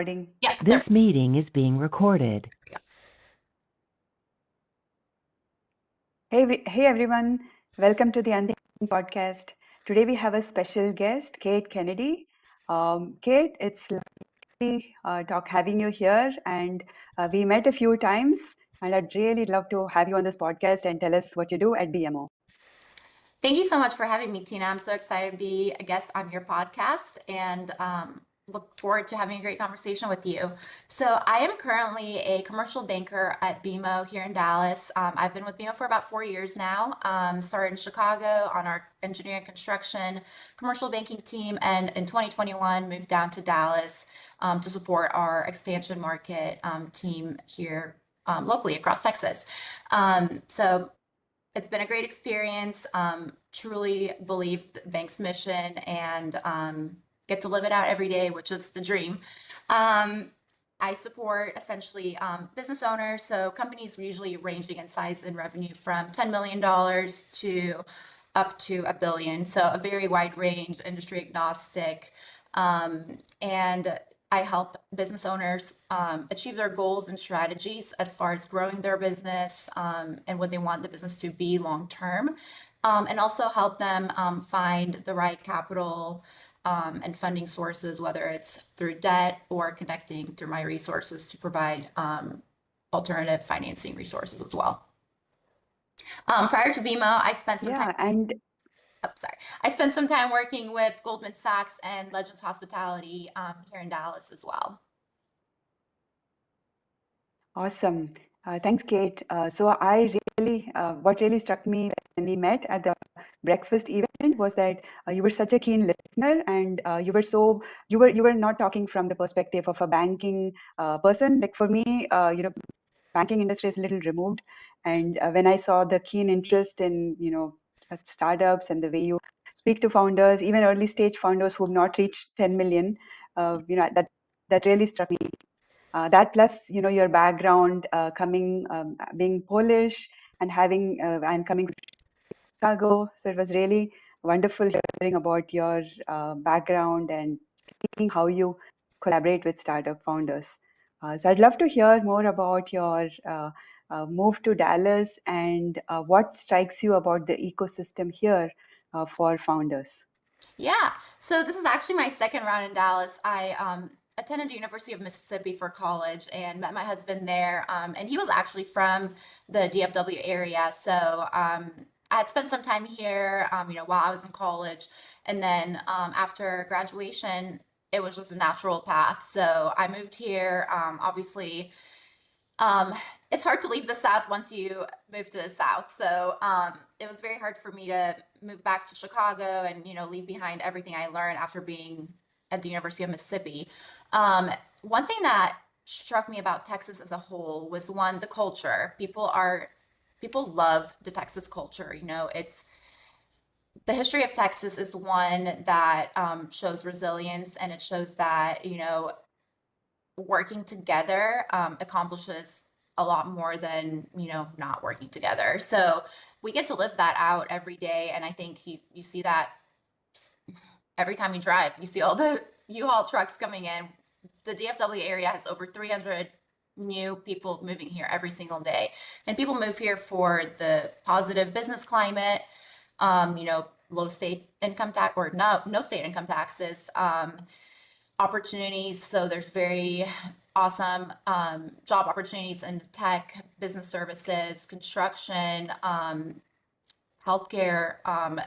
Yeah, This meeting is being recorded. Hey everyone, welcome to the Unthink Podcast. Today we have a special guest, Kate Kennedy. Kate, it's lovely having you here, and we met a few times, and I'd really love to have you on this podcast and tell us what you do at BMO. thank you so much for having me, Tina. I'm so excited to be a guest on your podcast and look forward to having a great conversation with you. So, I am currently a commercial banker at BMO here in Dallas. I've been with BMO for about 4 years now. Started in Chicago on our engineering and construction commercial banking team, and in 2021 moved down to Dallas to support our expansion market team here locally across Texas. So it's been a great experience. Truly believe the bank's mission and get to live it out every day, which is the dream. I support essentially business owners, so companies usually ranging in size and revenue from $10 million to up to a billion. So a very wide range, industry agnostic. And I help business owners achieve their goals and strategies as far as growing their business and what they want the business to be long term, and also help them find the right capital and funding sources, whether it's through debt or connecting through my resources to provide alternative financing resources as well. Prior to BMO, I spent some time. I spent some time working with Goldman Sachs and Legends Hospitality here in Dallas as well. Awesome. Thanks, Kate. What really struck me when we met at the breakfast event was that you were such a keen listener, and you were not talking from the perspective of a banking person. Like for me, banking industry is a little removed, and when I saw the keen interest in such startups and the way you speak to founders, even early stage founders who have not reached 10 million, that really struck me. That plus your background being Polish and coming from Chicago, so it was really wonderful hearing about your background and seeing how you collaborate with startup founders. So I'd love to hear more about your move to Dallas and what strikes you about the ecosystem here for founders. Yeah, so this is actually my second round in Dallas. I attended the University of Mississippi for college and met my husband there. And he was actually from the DFW area. So I had spent some time here, while I was in college. And then after graduation, it was just a natural path. So I moved here. Obviously, um, it's hard to leave the South once you move to the South. So it was very hard for me to move back to Chicago and, leave behind everything I learned after being at the University of Mississippi. One thing that struck me about Texas as a whole was one, the culture. People love the Texas culture. It's the history of Texas is one that shows resilience, and it shows that, working together accomplishes a lot more than not working together. So we get to live that out every day, and I think you see that every time you drive. You see all the U-Haul trucks coming in. The DFW area has over 300 new people moving here every single day, and people move here for the positive business climate, low state income tax or no state income taxes, opportunities. So there's very awesome job opportunities in tech, business services, construction, healthcare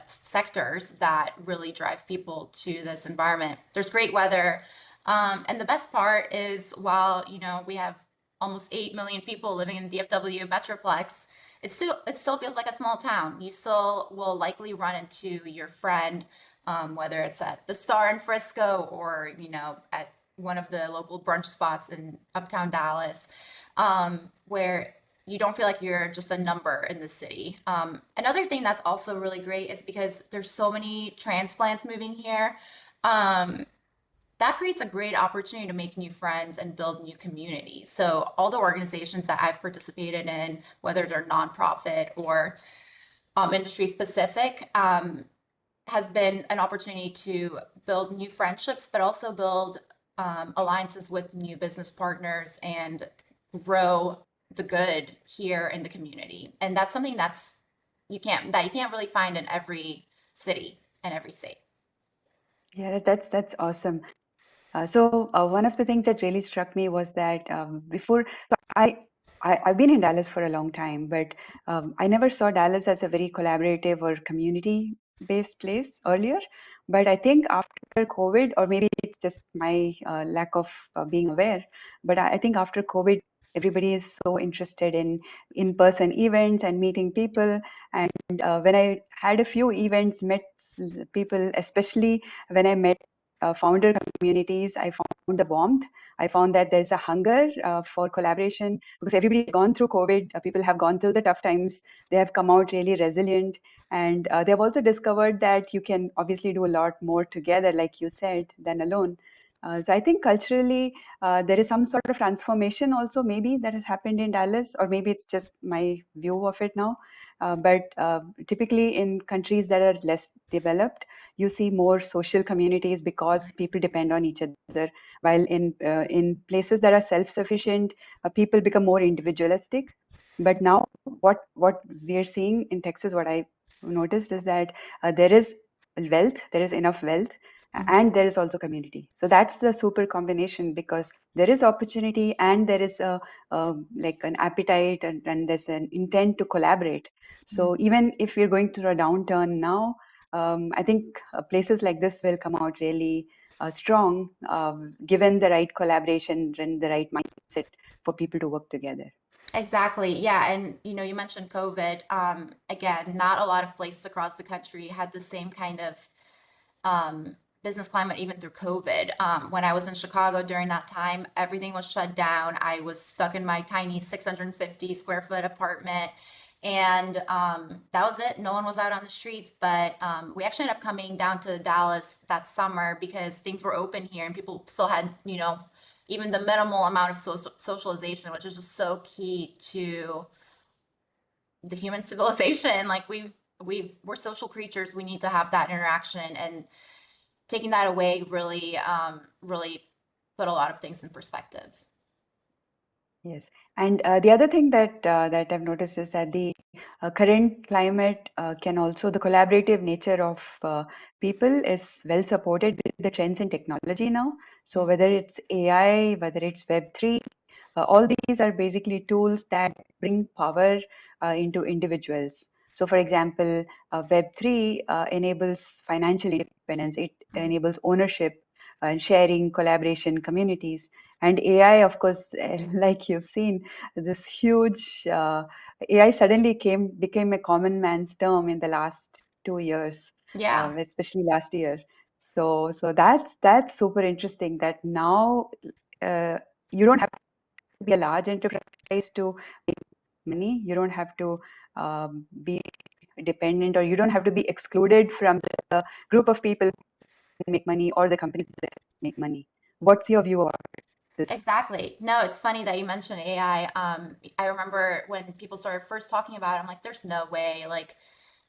sectors that really drive people to this environment. There's great weather. And the best part is while, we have almost 8 million people living in the DFW Metroplex, it still feels like a small town. You still will likely run into your friend, whether it's at the Star in Frisco or, at one of the local brunch spots in Uptown Dallas, where you don't feel like you're just a number in the city. Another thing that's also really great is because there's so many transplants moving here. That creates a great opportunity to make new friends and build new communities. So all the organizations that I've participated in, whether they're nonprofit or industry specific, has been an opportunity to build new friendships, but also build alliances with new business partners and grow the good here in the community. And that's something that you can't really find in every city and every state. Yeah, that's awesome. So one of the things that really struck me was that before, so I've been in Dallas for a long time, but I never saw Dallas as a very collaborative or community-based place earlier. But I think after COVID, or maybe it's just my lack of being aware, but I think after COVID, everybody is so interested in in-person events and meeting people. And when I had a few events, met people, especially when I met founder communities, I found the warmth. I found that there's a hunger for collaboration because everybody's gone through COVID. People have gone through the tough times. They have come out really resilient. And they've also discovered that you can obviously do a lot more together, like you said, than alone. So I think culturally, there is some sort of transformation also maybe that has happened in Dallas, or maybe it's just my view of it now. But typically in countries that are less developed, you see more social communities because people depend on each other. While in places that are self-sufficient, people become more individualistic. But now, what we are seeing in Texas, what I noticed is that there is wealth, there is enough wealth, Mhm. and there is also community. So that's the super combination because there is opportunity and there is like an appetite and there's an intent to collaborate. So even if we're going through a downturn now, I think places like this will come out really strong, given the right collaboration and the right mindset for people to work together. Exactly. Yeah. And you mentioned COVID. Again, not a lot of places across the country had the same kind of business climate even through COVID. When I was in Chicago during that time, everything was shut down. I was stuck in my tiny 650 square foot apartment. And that was it. No one was out on the streets. But we actually ended up coming down to Dallas that summer because things were open here and people still had, even the minimal amount of socialization, which is just so key to the human civilization. Like we're social creatures. We need to have that interaction, and taking that away really put a lot of things in perspective. Yes, and the other thing that I've noticed is that the current climate can also the collaborative nature of people is well supported with the trends in technology now. So whether it's AI, whether it's Web3, all these are basically tools that bring power into individuals. So, for example, Web3 enables financial independence, it enables ownership and sharing, collaboration, communities. And AI, of course, like you've seen, this huge AI suddenly became a common man's term in the last 2 years, Yeah, especially last year. So that's super interesting. That now uh, you don't have to be a large enterprise to make money. You don't have to be dependent, or you don't have to be excluded from the group of people that make money or the companies that make money. What's your view on this? exactly. No, it's funny that you mentioned AI. I remember when people started first talking about it, I'm like, there's no way, like,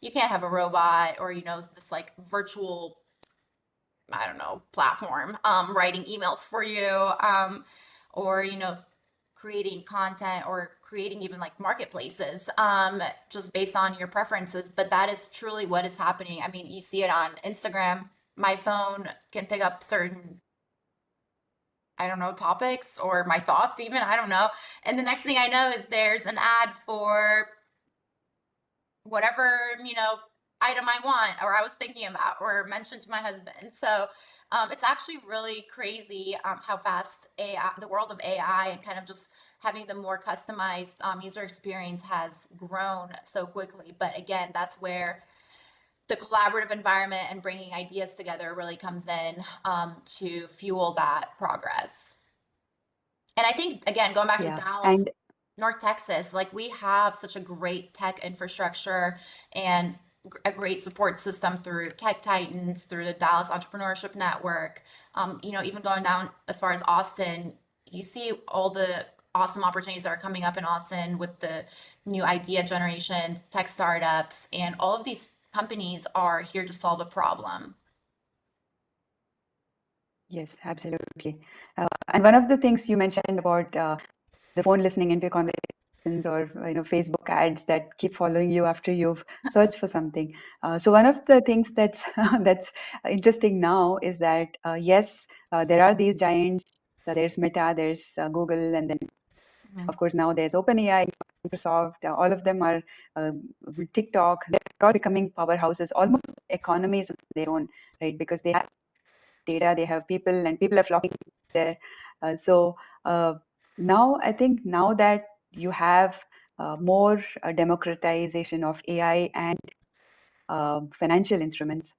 you can't have a robot or, this like virtual, I don't know, platform, writing emails for you, or, creating content or creating even like marketplaces, just based on your preferences. But that is truly what is happening. I mean, you see it on Instagram. My phone can pick up certain, I don't know, topics or my thoughts even, I don't know. And the next thing I know is there's an ad for whatever, item I want or I was thinking about or mentioned to my husband. So it's actually really crazy how fast AI, the world of AI, and kind of just having the more customized user experience has grown so quickly. But again, that's where the collaborative environment and bringing ideas together really comes in to fuel that progress. And I think, again, going back to Yeah, Dallas, and North Texas, like we have such a great tech infrastructure and a great support system through Tech Titans, through the Dallas Entrepreneurship Network. Even going down as far as Austin, you see all the awesome opportunities that are coming up in Austin with the new idea generation, tech startups, and all of these companies are here to solve a problem. Yes, absolutely. And one of the things you mentioned about the phone listening into conversations or Facebook ads that keep following you after you've searched for something. So one of the things that's that's interesting now is that yes, there are these giants. There's Meta, there's Google, and then Mhm. of course now there's OpenAI, Microsoft. All of them are uh, TikTok. They're all becoming powerhouses, almost economies of their own, right? Because they have data, they have people, and people are flocking there. So now I think now that you have more democratization of AI and financial instruments,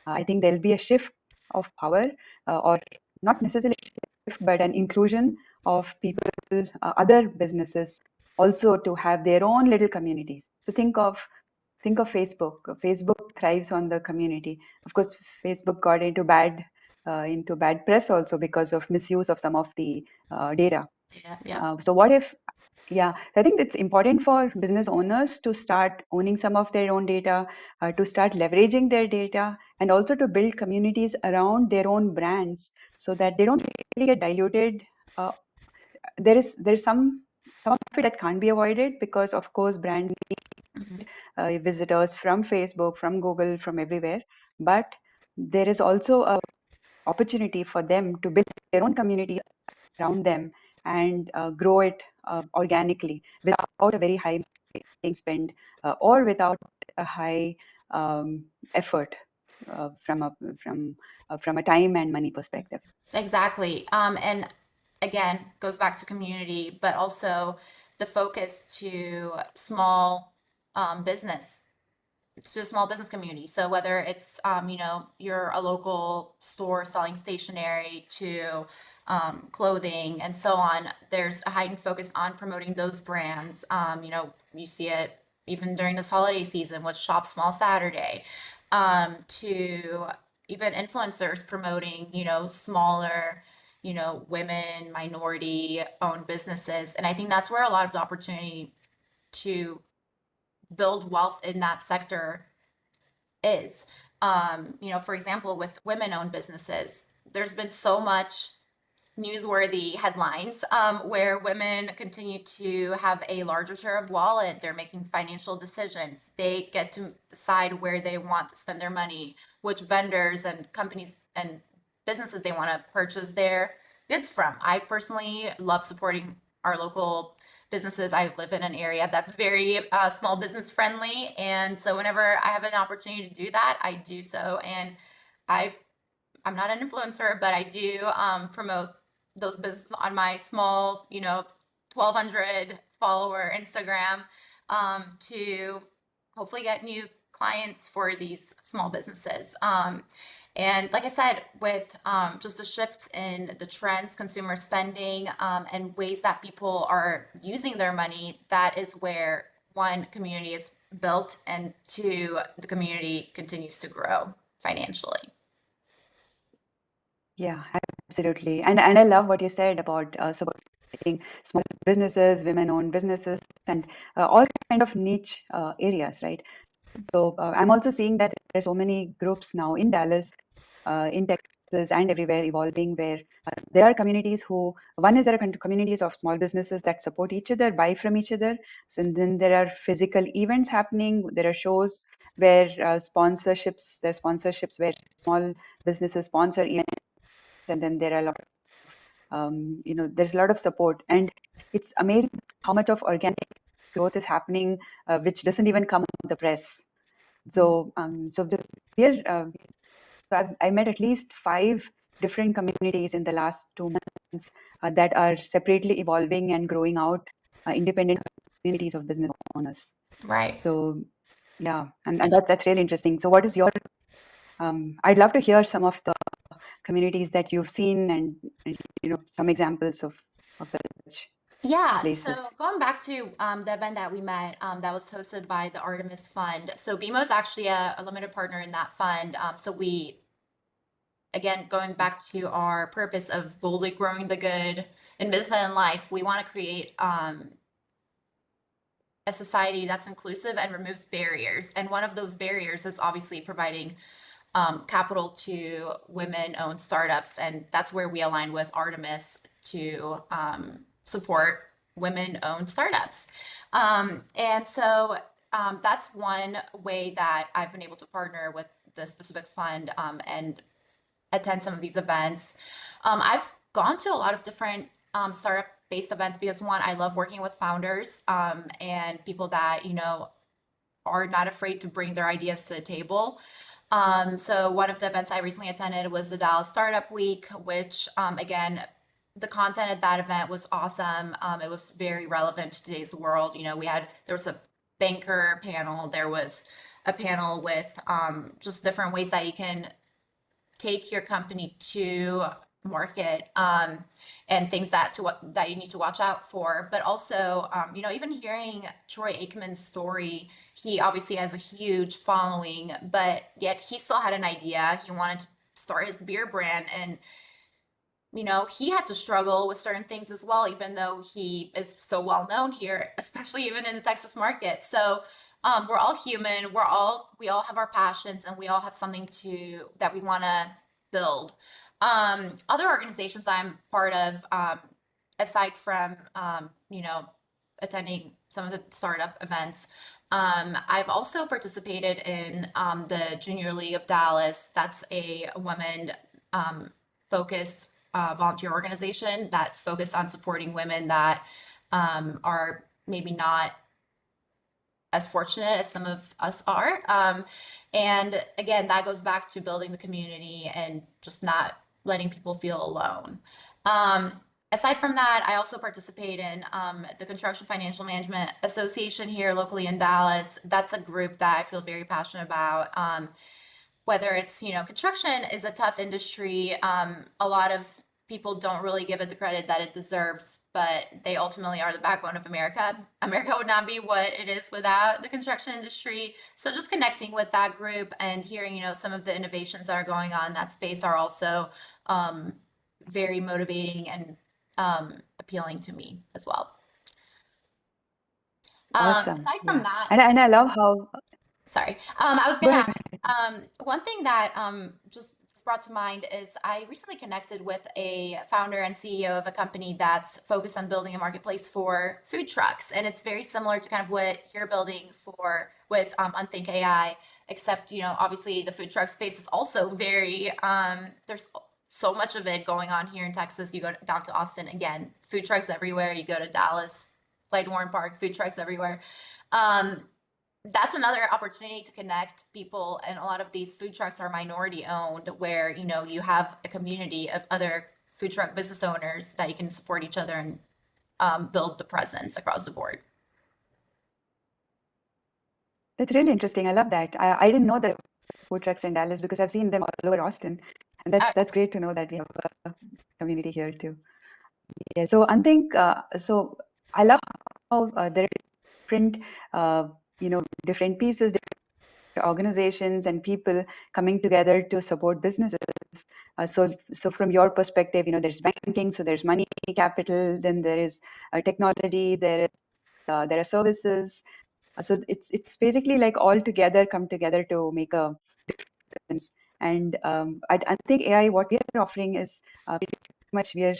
I think there'll be a shift of power, or not necessarily shift, but an inclusion of people, other businesses, also to have their own little communities. So think of Facebook. Facebook thrives on the community. Of course, Facebook got into bad press also because of misuse of some of the data. Yeah, yeah. So what if, yeah, I think it's important for business owners to start owning some of their own data, to start leveraging their data, and also to build communities around their own brands so that they don't really get diluted. Uh, there's some of it that can't be avoided because of course brands Mhm. visitors from Facebook, from Google, from everywhere. But there is also a opportunity for them to build their own community around them and grow it organically without a very high marketing spend, or without a high effort from a time and money perspective. Exactly. And again, goes back to community, but also the focus to small business, to a small business community. So whether it's you're a local store selling stationery to clothing and so on, there's a heightened focus on promoting those brands. You see it even during this holiday season with Shop Small Saturday, to even influencers promoting, smaller, women, minority owned businesses. And I think that's where a lot of the opportunity to build wealth in that sector is. For example, with women owned businesses, there's been so much newsworthy headlines where women continue to have a larger share of wallet. They're making financial decisions. They get to decide where they want to spend their money, which vendors and companies and businesses they want to purchase their goods from. I personally love supporting our local businesses. I live in an area that's very small business friendly. And so whenever I have an opportunity to do that, I do so. And I I'm not an influencer, but I do promote those businesses on my small, 1,200 follower Instagram, to hopefully get new clients for these small businesses. And like I said, with just the shifts in the trends, consumer spending, and ways that people are using their money, that is where one, community is built, and two, the community continues to grow financially. Yeah, absolutely. And I love what you said about supporting small businesses, women-owned businesses, and all kind of niche areas, right? So I'm also seeing that there are so many groups now in Dallas, in Texas, and everywhere evolving where there are communities there are communities of small businesses that support each other, buy from each other. So and then there are physical events happening. There are shows where there are sponsorships where small businesses sponsor events, and then there are a lot of there's a lot of support, and it's amazing how much of organic growth is happening, which doesn't even come on the press. So here, I met at least 5 different communities in the last 2 months that are separately evolving and growing out independent communities of business owners. Right. So yeah, and that's really interesting. So what is your I'd love to hear some of the communities that you've seen, and some examples of such Yeah, places. so going back to the event that we met, that was hosted by the Artemis Fund. So BMO is actually a limited partner in that fund. So we, again, going back to our purpose of boldly growing the good in business and life, we want to create a society that's inclusive and removes barriers. And one of those barriers is obviously providing capital to women-owned startups, and that's where we align with Artemis to support women-owned startups. And so that's one way that I've been able to partner with the specific fund and attend some of these events. I've gone to a lot of different startup-based events because one, I love working with founders and people that, are not afraid to bring their ideas to the table. So one of the events I recently attended was the Dallas Startup Week, which again, the content at that event was awesome. It was very relevant to today's world. There was a banker panel, there was a panel with just different ways that you can take your company to market and things that you need to watch out for. But also, even hearing Troy Aikman's story, he obviously has a huge following, but yet he still had an idea. He wanted to start his beer brand, and he had to struggle with certain things as well, even though he is so well known here, especially even in the Texas market. So we're all human. We all have our passions, and we all have something that we want to build. Other organizations that I'm part of, aside from attending some of the startup events, I've also participated in the Junior League of Dallas. That's a women focused volunteer organization that's focused on supporting women that are maybe not as fortunate as some of us are. And again, that goes back to building the community and just not letting people feel alone. Aside from that, I also participate in the Construction Financial Management Association here locally in Dallas. That's a group that I feel very passionate about. Whether it's, construction is a tough industry. A lot of people don't really give it the credit that it deserves, but they ultimately are the backbone of America. America would not be what it is without the construction industry. So just connecting with that group and hearing, some of the innovations that are going on in that space are also very motivating and appealing to me as well. Awesome. Aside from Yeah. that, And I love how, sorry. I was go gonna ahead. add, one thing that just brought to mind is I recently connected with a founder and CEO of a company that's focused on building a marketplace for food trucks, and it's very similar to kind of what you're building with Unthink AI, except obviously the food truck space is also very there's so much of it going on here in Texas. You go down to Austin, again, food trucks everywhere. You go to Dallas, Clyde Warren Park, food trucks everywhere. That's another opportunity to connect people, and a lot of these food trucks are minority owned, where you have a community of other food truck business owners that you can support each other and build the presence across the board. That's really interesting. I love that. I didn't know that food trucks in Dallas because I've seen them all over Austin, and that's great to know that we have a community here too. Yeah. So so I love how there are different, different pieces, different organizations, and people coming together to support businesses. So from your perspective, there's banking, so there's money capital, then there is technology, there are services. So it's basically like all together come together to make a difference. And I think AI, what we are offering is pretty much we are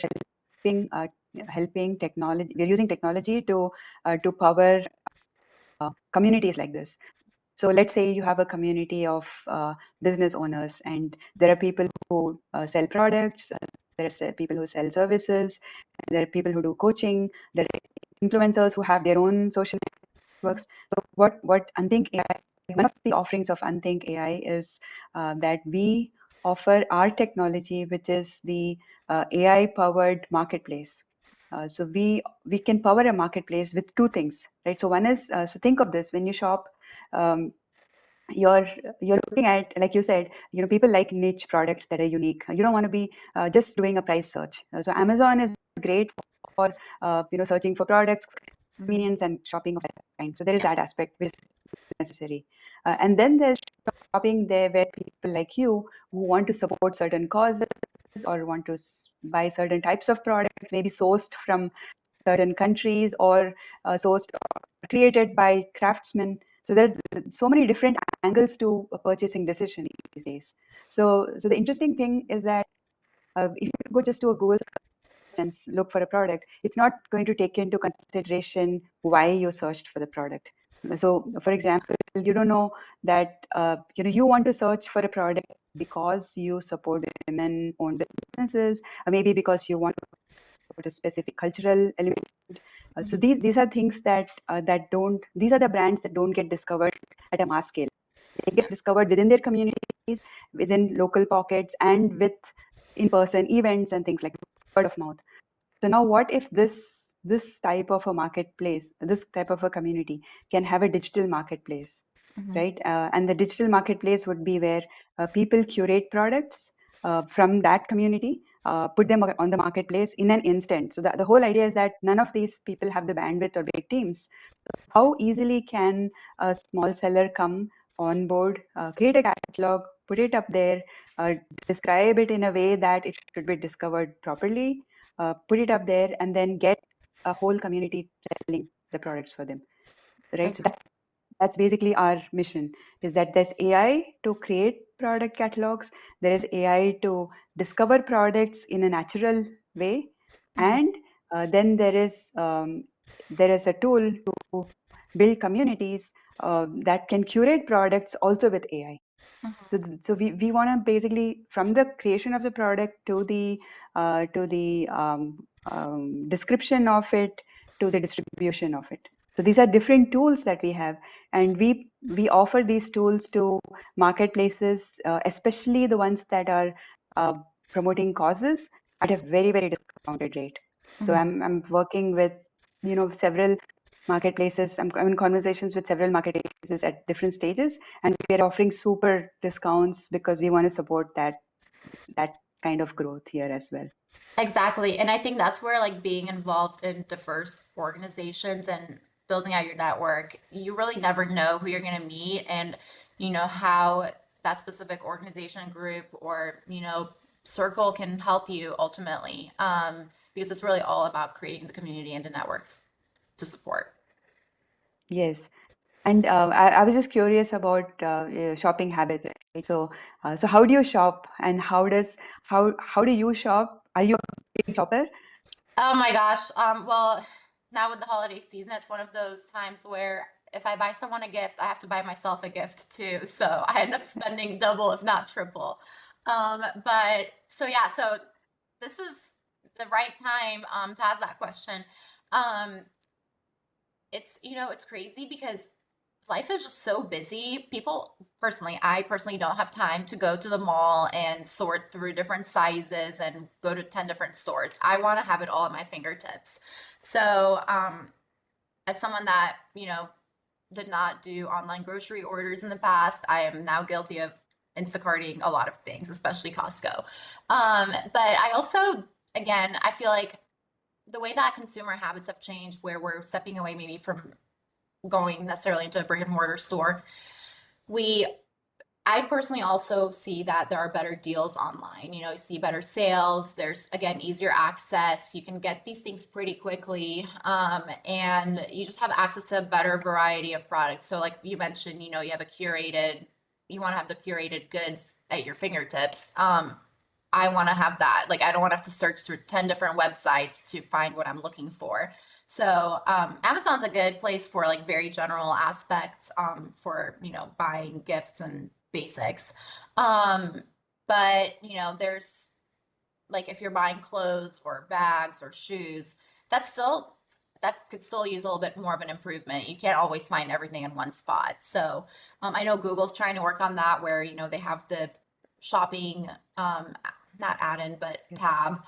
helping technology. We're using technology to power communities like this. So let's say you have a community of business owners, and there are people who sell products, there are people who sell services, there are people who do coaching, there are influencers who have their own social networks. So what Unthink AI, one of the offerings of Unthink AI is that we offer our technology, which is the AI-powered marketplace. So we can power a marketplace with two things, right? So one is, so think of this: when you shop, um, you're looking at, like you said, people like niche products that are unique. You don't want to be just doing a price search. So Amazon is great for searching for products, convenience, and shopping of that kind. So there is that aspect which is necessary. And then there's shopping there where people like you who want to support certain causes or want to buy certain types of products, maybe sourced from certain countries or sourced or created by craftsmen. So there are so many different angles to a purchasing decision these days. So the interesting thing is that if you go just to a Google and look for a product, it's not going to take into consideration why you searched for the product. So, for example, you don't know that you want to search for a product because you support women-owned businesses, or maybe because you want to support a specific cultural element. So these are things that don't. These are the brands that don't get discovered at a mass scale. They get discovered within their communities, within local pockets, and with in-person events and things like word of mouth. So now what if this type of a marketplace, this type of a community can have a digital marketplace, Mhm. right? And the digital marketplace would be where people curate products from that community, put them on the marketplace in an instant. So the whole idea is that none of these people have the bandwidth or big teams. How easily can a small seller come on board, create a catalog, put it up there, describe it in a way that it should be discovered properly, put it up there, and then get a whole community selling the products for them, right? So that's basically our mission, is that there's AI to create product catalogs, there is AI to discover products in a natural way, Mhm. and then there is a tool to build communities that can curate products also with AI. Mhm. So we want to basically, from the creation of the product to the description of it, to the distribution of it. So these are different tools that we have, and we offer these tools to marketplaces, especially the ones that are uh, promoting causes at a very, very discounted rate. So Mhm. I'm working with several marketplaces. I'm in conversations with several marketplaces at different stages, and we are offering super discounts because we want to support that kind of growth here as well. Exactly. And I think that's where like being involved in diverse organizations and building out your network, you really never know who you're going to meet and how that specific organization group or circle can help you ultimately. Because it's really all about creating the community and the network to support. Yes. And I was just curious about shopping habits. Right? So how do you shop, and how do you shop? Are you a big shopper? Oh my gosh. Well, now with the holiday season, it's one of those times where if I buy someone a gift, I have to buy myself a gift too. So I end up spending double, if not triple. But so yeah, so this is the right time to ask that question. Um, it's crazy because life is just so busy. I personally don't have time to go to the mall and sort through different sizes and go to 10 different stores. I want to have it all at my fingertips. So, as someone that, did not do online grocery orders in the past, I am now guilty of Instacarting a lot of things, especially Costco. But I also, again, I feel like the way that consumer habits have changed, where we're stepping away maybe from going necessarily into a brick and mortar store, we I personally also see that there are better deals online. You see better sales. There's again easier access. You can get these things pretty quickly, and you just have access to a better variety of products. So, like you mentioned, you have you want to have the curated goods at your fingertips. I want to have that. Like, I don't want to have to search through 10 different websites to find what I'm looking for. So, Amazon's a good place for like very general aspects, for, buying gifts and basics. Um, but, there's like if you're buying clothes or bags or shoes, that's still that could still use a little bit more of an improvement. You can't always find everything in one spot. So I know Google's trying to work on that where they have the shopping not add-in but Yes. tab.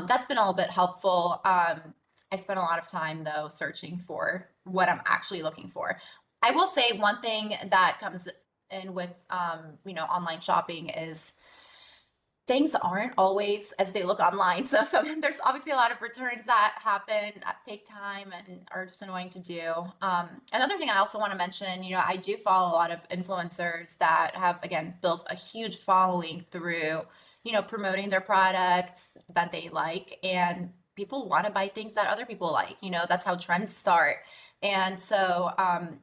That's been a little bit helpful. I spent a lot of time though searching for what I'm actually looking for. I will say one thing that comes in with online shopping is things aren't always as they look online. So there's obviously a lot of returns that happen that take time and are just annoying to do. Another thing I also want to mention, I do follow a lot of influencers that have again built a huge following through, promoting their products that they like. And people want to buy things that other people like. That's how trends start. And so,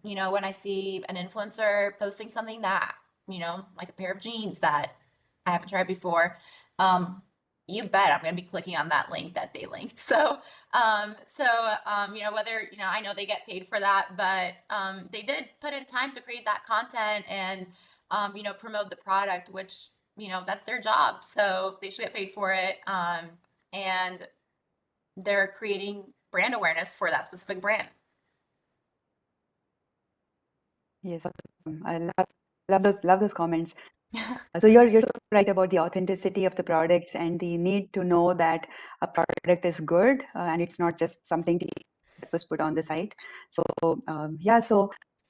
when I see an influencer posting something that, like a pair of jeans that I haven't tried before, you bet I'm going to be clicking on that link that they linked. Whether, I know they get paid for that, but they did put in time to create that content and, promote the product, which, that's their job. So they should get paid for it. And they're creating brand awareness for that specific brand. Yes, I love those comments. So you're so right about the authenticity of the products and the need to know that a product is good and it's not just something that was put on the site. So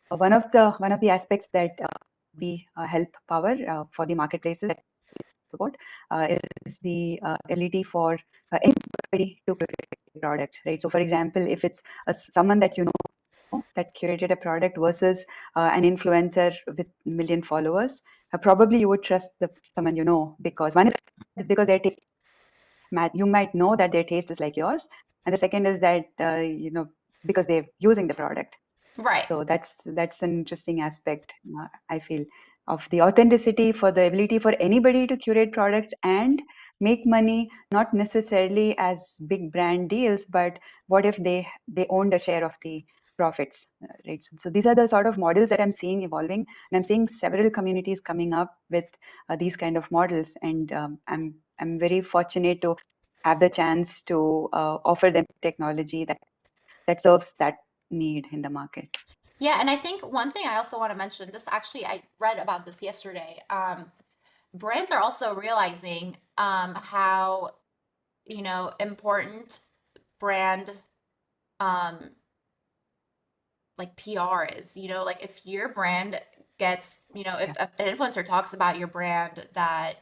one of the aspects that we help power for the marketplaces that we support is the ability for anybody to create products, right? So for example, if it's someone that you know that curated a product versus an influencer with million followers, probably you would trust someone you know, because one is because their taste you might know that their taste is like yours, and the second is that because they're using the product. Right. So that's an interesting aspect, I feel, of the authenticity, for the ability for anybody to curate products and make money, not necessarily as big brand deals, but what if they owned a share of the profits, right? So these are the sort of models that I'm seeing evolving, and I'm seeing several communities coming up with these kind of models, and I'm very fortunate to have the chance to offer them technology that serves that need in the market. Yeah, and I think one thing I also want to mention, this actually, I read about this yesterday. Brands are also realizing how, important brand like PR is, like if your brand gets, if Yeah. an influencer talks about your brand that,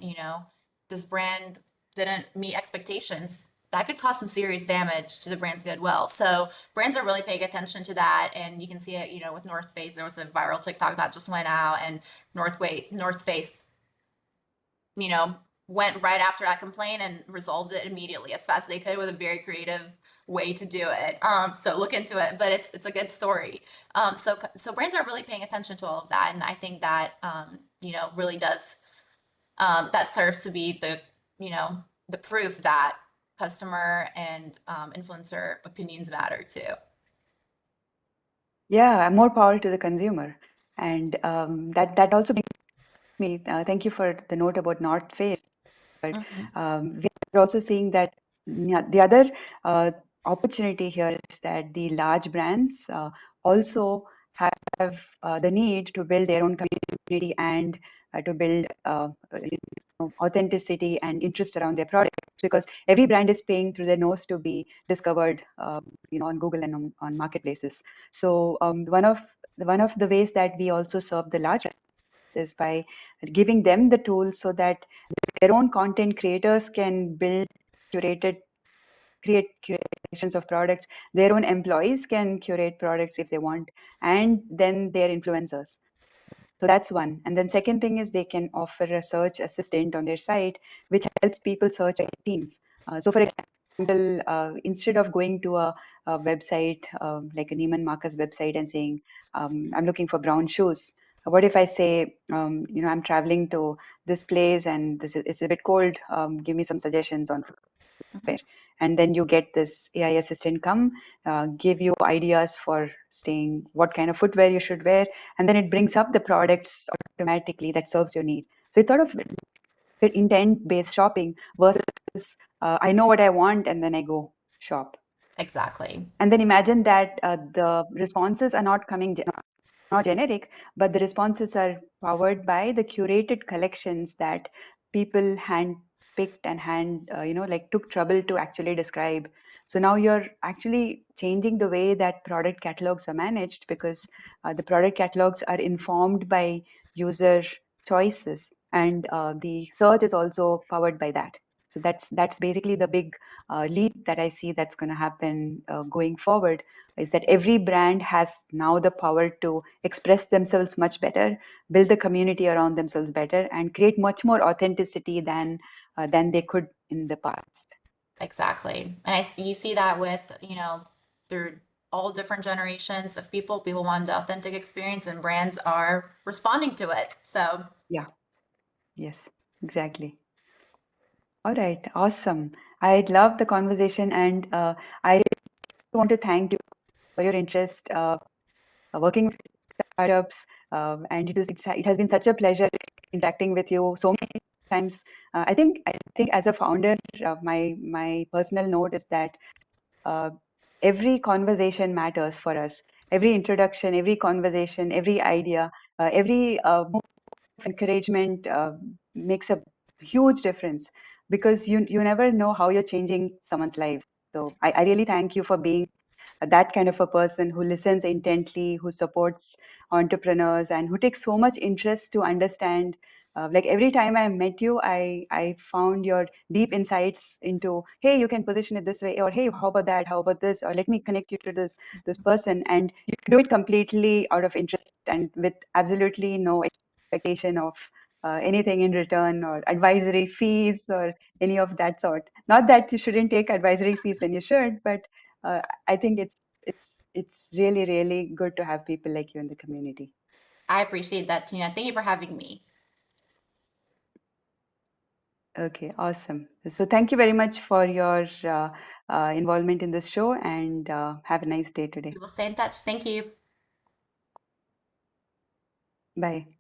this brand didn't meet expectations, that could cause some serious damage to the brand's goodwill. So brands are really paying attention to that. And you can see it, with North Face. There was a viral TikTok that just went out, and North Face, went right after that complaint and resolved it immediately as fast as they could with a very creative way to do it. So look into it, but it's a good story. So brands are really paying attention to all of that, and I think that really does that serves to be the proof that customer and influencer opinions matter too. Yeah, more power to the consumer. And that also makes me thank you for the note about North Face. But Mhm. we're also seeing that the other opportunity here is that the large brands also have the need to build their own community and to build authenticity and interest around their products, because every brand is paying through their nose to be discovered, on Google and on marketplaces. So one of the ways that we also serve the large brands is by giving them the tools so that their own content creators can create curations of products. Their own employees can curate products if they want, and then their influencers. So that's one. And then second thing is they can offer a search assistant on their site, which helps people search themes. So for example, instead of going to a website like a Neiman Marcus website and saying, I'm looking for brown shoes. What if I say, I'm traveling to this place and it's a bit cold. Give me some suggestions on footwear. And then you get this AI assistant come, give you ideas for staying, what kind of footwear you should wear, and then it brings up the products automatically that serves your need. So it's sort of intent-based shopping versus I know what I want and then I go shop. Exactly. And then imagine that the responses are not coming not generic, but the responses are powered by the curated collections that people hand picked and took trouble to actually describe. So now you're actually changing the way that product catalogs are managed, because the product catalogs are informed by user choices, and the search is also powered by that. So that's basically the big leap that I see that's going to happen going forward, is that every brand has now the power to express themselves much better, build the community around themselves better, and create much more authenticity than they could in the past. Exactly. And you see that with, through all different generations of people. People want the authentic experience and brands are responding to it. So Yeah, yes, exactly. All right, awesome. I love the conversation, and I want to thank you for your interest working with startups. And it has been such a pleasure interacting with you so many times. I think as a founder, my personal note is that uh, every conversation matters for us. Every introduction, every conversation, every idea, every encouragement makes a huge difference, because you never know how you're changing someone's life. So I really thank you for being that kind of a person who listens intently, who supports entrepreneurs, and who takes so much interest to understand. Like every time I met you, I found your deep insights into, hey, you can position it this way, or hey, how about that? How about this? Or let me connect you to this person, and you do it completely out of interest and with absolutely no expectation of anything in return, or advisory fees, or any of that sort. Not that you shouldn't take advisory fees when you should, but I think it's really, really good to have people like you in the community. I appreciate that, Tina. Thank you for having me. Okay, awesome. So thank you very much for your involvement in this show, and have a nice day today. We will stay in touch. Thank you. Bye.